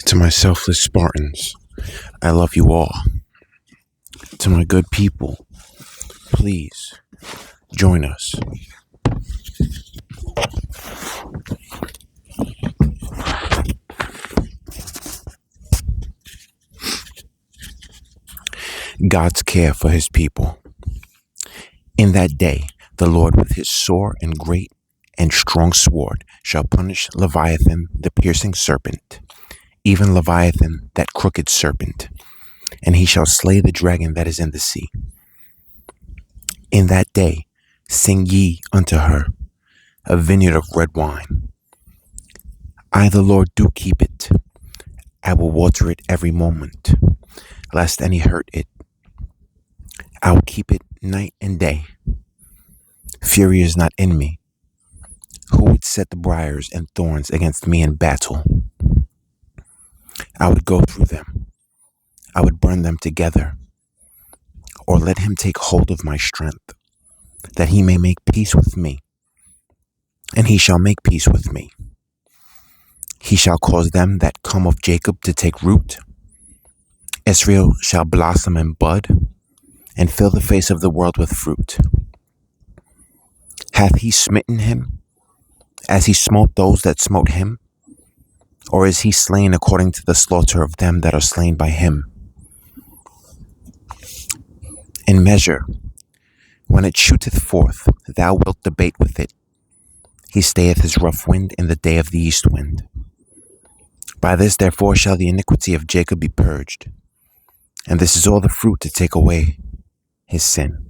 To my selfless Spartans, I love you all. To my good people, please join us. God's care for his people. In that day, the Lord with his sore and great and strong sword shall punish Leviathan, the piercing serpent, even Leviathan, that crooked serpent, and he shall slay the dragon that is in the sea. In that day, sing ye unto her a vineyard of red wine. I, the Lord, do keep it. I will water it every moment, lest any hurt it. I will keep it night and day. Fury is not in me. Who would set the briars and thorns against me in battle? I would go through them. I would burn them together. Or let him take hold of my strength, that he may make peace with me. And he shall make peace with me. He shall cause them that come of Jacob to take root. Israel shall blossom and bud, and fill the face of the world with fruit. Hath he smitten him, as he smote those that smote him? Or is he slain according to the slaughter of them that are slain by him? In measure, when it shooteth forth, thou wilt debate with it. He stayeth his rough wind in the day of the east wind. By this therefore shall the iniquity of Jacob be purged, and this is all the fruit to take away his sin.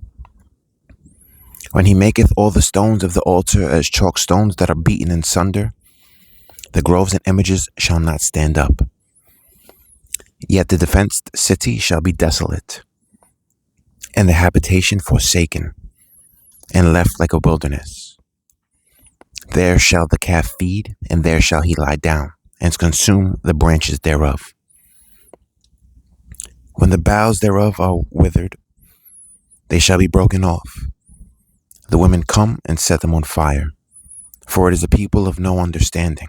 When he maketh all the stones of the altar as chalk stones that are beaten in sunder, the groves and images shall not stand up. Yet the defenced city shall be desolate, and the habitation forsaken, and left like a wilderness. There shall the calf feed, and there shall he lie down, and consume the branches thereof. When the boughs thereof are withered, they shall be broken off. The women come and set them on fire, for it is a people of no understanding.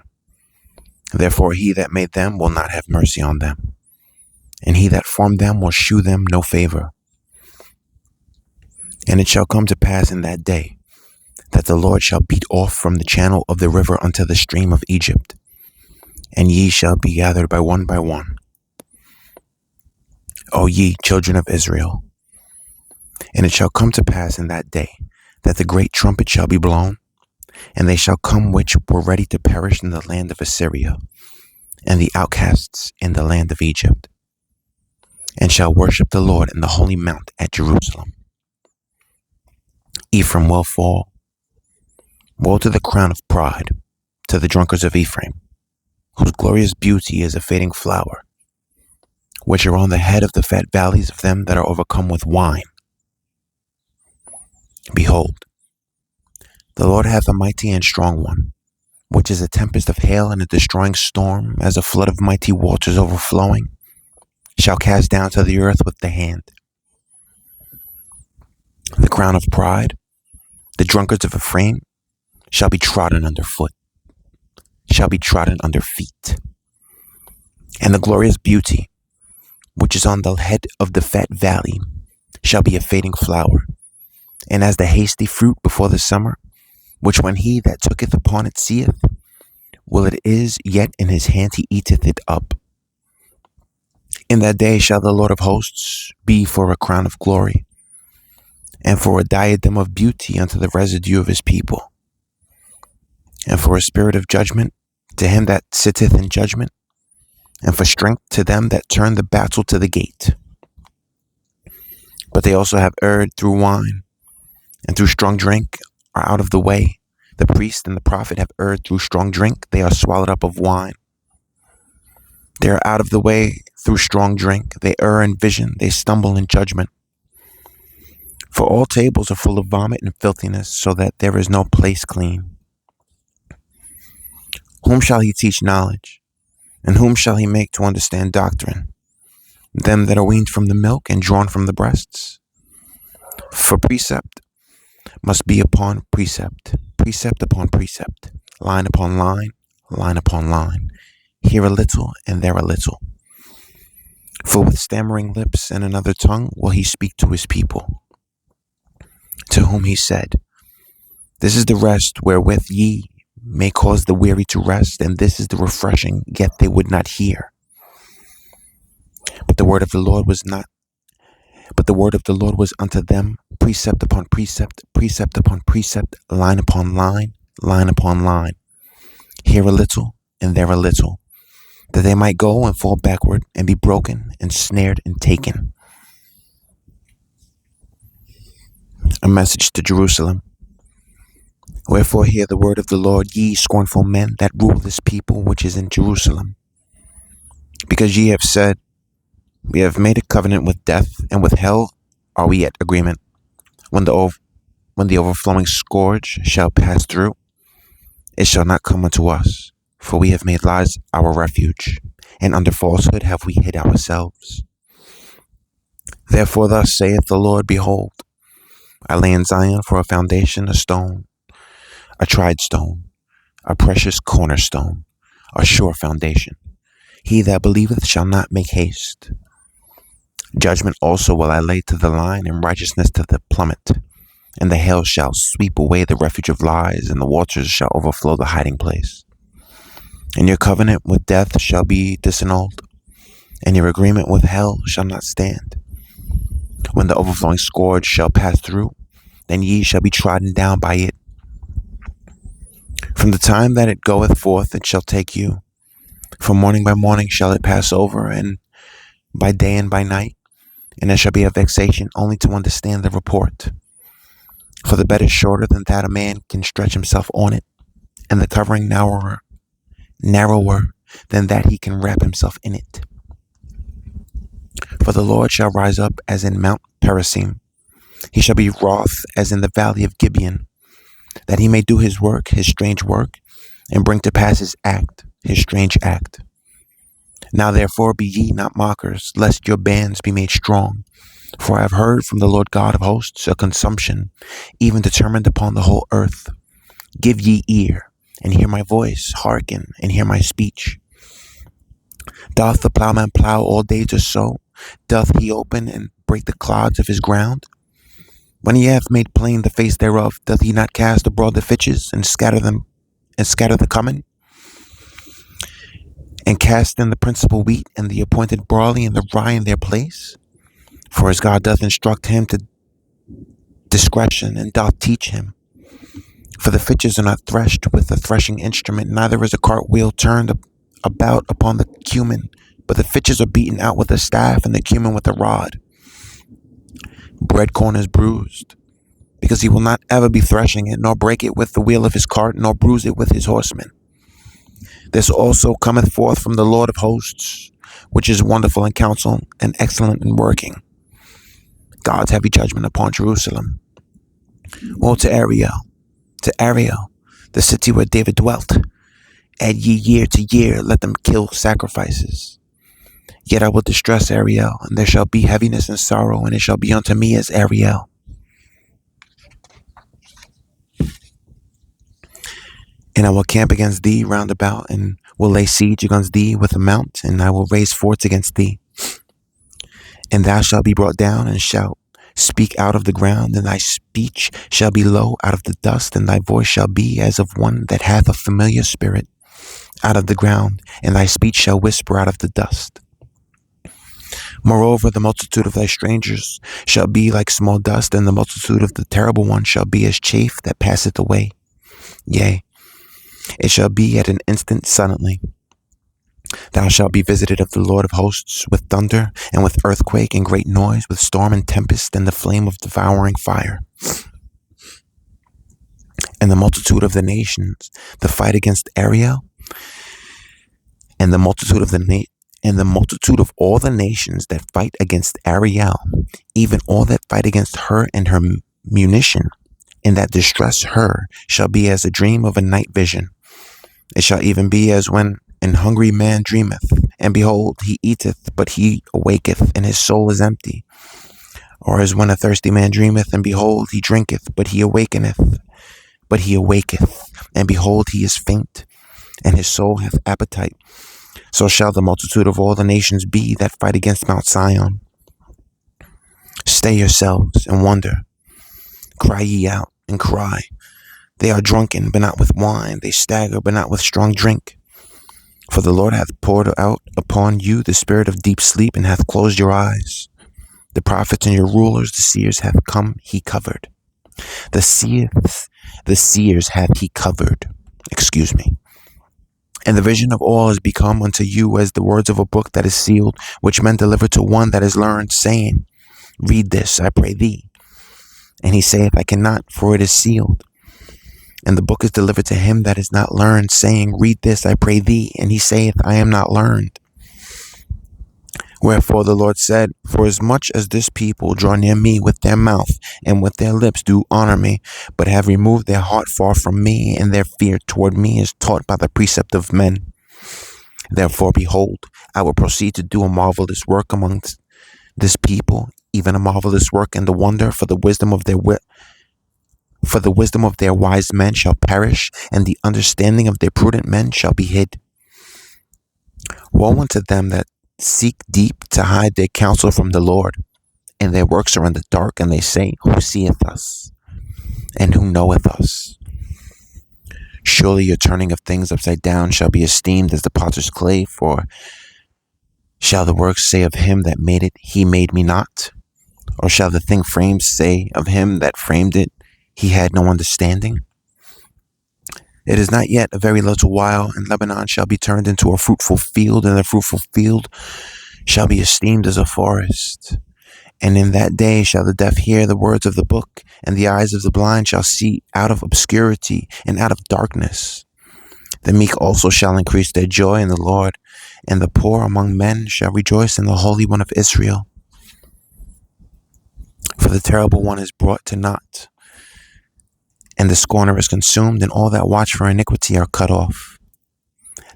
Therefore he that made them will not have mercy on them, and he that formed them will shew them no favor. And it shall come to pass in that day, that the Lord shall beat off from the channel of the river unto the stream of Egypt, and ye shall be gathered by one, O ye children of Israel. And it shall come to pass in that day, that the great trumpet shall be blown, and they shall come which were ready to perish in the land of Assyria, and the outcasts in the land of Egypt, and shall worship the Lord in the holy mount at Jerusalem. Ephraim will fall. Woe to the crown of pride, to the drunkards of Ephraim, whose glorious beauty is a fading flower, which are on the head of the fat valleys of them that are overcome with wine. Behold, the Lord hath a mighty and strong one, which is a tempest of hail and a destroying storm, as a flood of mighty waters overflowing, shall cast down to the earth with the hand. The crown of pride, the drunkards of Ephraim, shall be trodden under foot, shall be trodden under feet. And the glorious beauty, which is on the head of the fat valley, shall be a fading flower, and as the hasty fruit before the summer, which when he that tooketh upon it seeth, while it is yet in his hand he eateth it up. In that day shall the Lord of hosts be for a crown of glory, and for a diadem of beauty unto the residue of his people, and for a spirit of judgment to him that sitteth in judgment, and for strength to them that turn the battle to the gate. But they also have erred through wine, and through strong drink are out of the way. The priest and the prophet have erred through strong drink. They are swallowed up of wine. They are out of the way through strong drink. They err in vision. They stumble in judgment. For all tables are full of vomit and filthiness, so that there is no place clean. Whom shall he teach knowledge? And whom shall he make to understand doctrine? Them that are weaned from the milk and drawn from the breasts? For precept must be upon precept, precept upon precept, line upon line, line upon line, here a little and there a little. For with stammering lips and another tongue will he speak to his people, to whom he said, This is the rest wherewith ye may cause the weary to rest, and this is the refreshing, yet they would not hear. But the word of the Lord was not, but the word of the Lord was unto them precept upon precept, precept upon precept, line upon line, line upon line, here a little and there a little, that they might go and fall backward and be broken and snared and taken. A message to Jerusalem. Wherefore hear the word of the Lord, ye scornful men that rule this people which is in Jerusalem. Because ye have said, We have made a covenant with death, and with hell are we at agreement. When the overflowing scourge shall pass through, it shall not come unto us, for we have made lies our refuge, and under falsehood have we hid ourselves. Therefore thus saith the Lord, Behold, I lay in Zion for a foundation, a stone, a tried stone, a precious cornerstone, a sure foundation. He that believeth shall not make haste. Judgment also will I lay to the line, and righteousness to the plummet. And the hail shall sweep away the refuge of lies, and the waters shall overflow the hiding place. And your covenant with death shall be disannulled, and your agreement with hell shall not stand. When the overflowing scourge shall pass through, then ye shall be trodden down by it. From the time that it goeth forth, it shall take you. From morning by morning shall it pass over, and by day and by night. And there shall be a vexation only to understand the report. For the bed is shorter than that a man can stretch himself on it, and the covering narrower than that he can wrap himself in it. For the Lord shall rise up as in Mount Perazim. He shall be wroth as in the valley of Gibeon, that he may do his work, his strange work, and bring to pass his act, his strange act. Now therefore be ye not mockers, lest your bands be made strong. For I have heard from the Lord God of hosts a consumption, even determined upon the whole earth. Give ye ear, and hear my voice, hearken, and hear my speech. Doth the plowman plow all day to sow? Doth he open and break the clods of his ground? When he hath made plain the face thereof, doth he not cast abroad the fitches, and scatter the cummin? And cast in the principal wheat, and the appointed barley, and the rye in their place? For as God doth instruct him to discretion, and doth teach him. For the fitches are not threshed with a threshing instrument, neither is a cartwheel turned about upon the cumin, but the fitches are beaten out with a staff, and the cumin with a rod. Bread corn is bruised, because he will not ever be threshing it, nor break it with the wheel of his cart, nor bruise it with his horsemen. This also cometh forth from the Lord of hosts, which is wonderful in counsel and excellent in working. God's heavy judgment upon Jerusalem. Woe to Ariel, the city where David dwelt. Add ye year to year, let them kill sacrifices. Yet I will distress Ariel, and there shall be heaviness and sorrow, and it shall be unto me as Ariel. And I will camp against thee round about, and will lay siege against thee with a mount, and I will raise forts against thee. And thou shalt be brought down, and shalt speak out of the ground, and thy speech shall be low out of the dust, and thy voice shall be as of one that hath a familiar spirit out of the ground, and thy speech shall whisper out of the dust. Moreover, the multitude of thy strangers shall be like small dust, and the multitude of the terrible one shall be as chaff that passeth away. Yea, it shall be at an instant suddenly. Thou shalt be visited of the Lord of hosts with thunder, and with earthquake and great noise, with storm and tempest, and the flame of devouring fire. And the multitude of the nations, the fight against Ariel, and the multitude of all the nations that fight against Ariel, even all that fight against her and her munition, and that distress her, shall be as a dream of a night vision. It shall even be as when an hungry man dreameth, and behold, he eateth, but he awaketh, and his soul is empty. Or as when a thirsty man dreameth, and behold, he drinketh, but he awaketh, and behold, he is faint, and his soul hath appetite. So shall the multitude of all the nations be that fight against Mount Zion. Stay yourselves and wonder. Cry ye out and cry. They are drunken, but not with wine. They stagger, but not with strong drink. For the Lord hath poured out upon you the spirit of deep sleep, and hath closed your eyes. The prophets and your rulers, the seers, hath come he covered. The seers hath he covered. And the vision of all is become unto you as the words of a book that is sealed, which men deliver to one that is learned, saying, Read this, I pray thee. And he saith, I cannot, for it is sealed. And the book is delivered to him that is not learned, saying, Read this, I pray thee. And he saith, I am not learned. Wherefore the Lord said, Forasmuch as this people draw near me with their mouth, and with their lips do honor me, but have removed their heart far from me, and their fear toward me is taught by the precept of men. Therefore, behold, I will proceed to do a marvelous work amongst this people, even a marvelous work and the wonder, for the wisdom of their wise men shall perish, and the understanding of their prudent men shall be hid. Woe unto them that seek deep to hide their counsel from the Lord, and their works are in the dark, and they say, Who seeth us, and who knoweth us? Surely your turning of things upside down shall be esteemed as the potter's clay, for shall the work say of him that made it, He made me not? Or shall the thing framed say of him that framed it, He had no understanding? It is not yet a very little while, and Lebanon shall be turned into a fruitful field, and the fruitful field shall be esteemed as a forest. And in that day shall the deaf hear the words of the book, and the eyes of the blind shall see out of obscurity and out of darkness. The meek also shall increase their joy in the Lord, and the poor among men shall rejoice in the Holy One of Israel. For the terrible one is brought to naught, and the scorner is consumed, and all that watch for iniquity are cut off.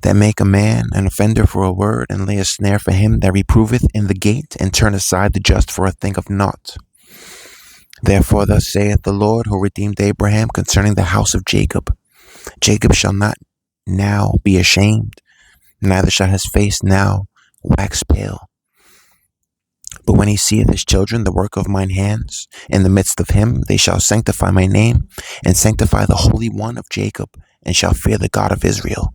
That make a man an offender for a word, and lay a snare for him that reproveth in the gate, and turn aside the just for a thing of naught. Therefore thus saith the Lord, who redeemed Abraham, concerning the house of Jacob, Jacob shall not now be ashamed, neither shall his face now wax pale. But when he seeth his children, the work of mine hands, in the midst of him, they shall sanctify my name, and sanctify the Holy One of Jacob, and shall fear the God of Israel.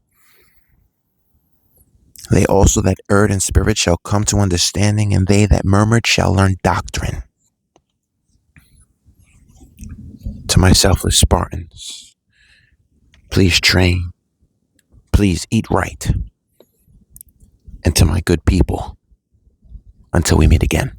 They also that erred in spirit shall come to understanding, and they that murmured shall learn doctrine. To my selfless Spartans, please train, please eat right. And to my good people, until we meet again.